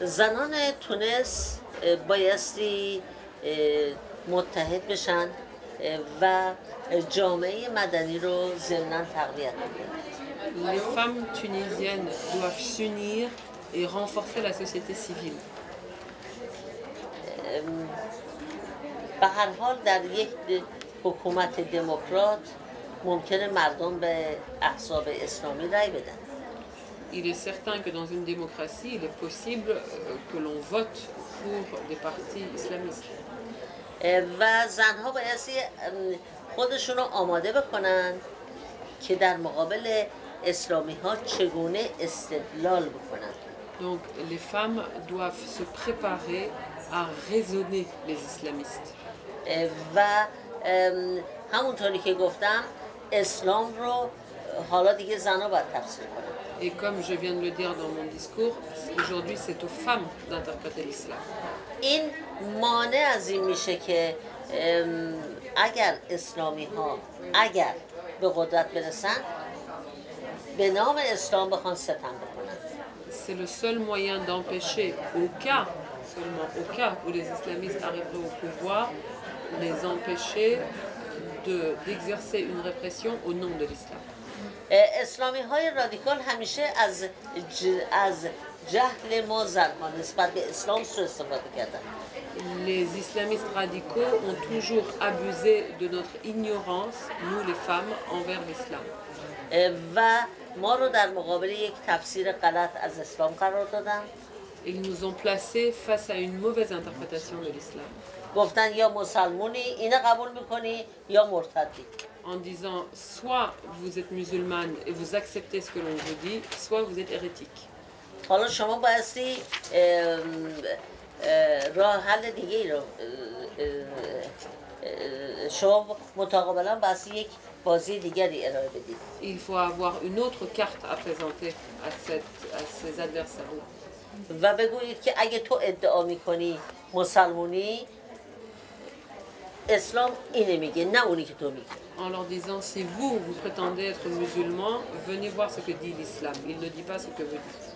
زنان تونس بایستی متحد بشن و جامعه مدنی رو ضمناً تقویت کنند. Les femmes tunisiennes doivent s'unir et renforcer la société civile. به هر حال در یک حکومت دموکرات ممکنه مردم به احزاب اسلامی رأی بدن. Il est certain que dans une démocratie, il est possible que l'on vote pour des partis islamistes. و زنها بایستی خودشون رو آماده بکنن که در مقابل اسلامی ها چگونه استدلال بکنن. Donc les femmes doivent se préparer à raisonner les islamistes. و همونطوری که گفتم اسلام رو حالا دیگه زنها باید تفسیر کنن. Et comme je viens de le dire dans mon discours, aujourd'hui c'est aux femmes d'interpréter l'islam. این مانع از این میشه که اگر اسلامی ها اگر به قدرت برسن به نام اسلام بخوان ستم بکنن. C'est le seul moyen d'empêcher, seulement au cas où les islamistes arriveraient au pouvoir, les empêcher d'exercer une répression au nom de l'islam. اسلامی های رادیکال همیشه از جهل ما زنها نسبت به اسلام سوء استفاده کردن. Les islamistes radicaux ont toujours abusé de notre ignorance, nous les femmes, envers l'islam. و ما رو در مقابل یک تفسیر غلط از اسلام قرار دادن. Ils nous ont placés face à une mauvaise interprétation de l'islam. گفتن یا مسلمونی اینو قبول میکنی یا مرتدی. En disant soit vous êtes musulmane et vous acceptez ce que l'on vous dit, soit vous êtes hérétique. حالا شما بایستی راه حل دیگه ای رو شما متقابلا بایستی یک بازی دیگری ارائه بدید. Il faut avoir une autre carte à présenter à ces adversaires-là. و بگویید که اگه تو ادعا میکنی مسلمونی اسلام اینه میگه نه اونی که تو میگی. En leur disant si vous prétendez être musulman, venez voir ce que dit l'islam. Il ne dit pas ce que vous dites.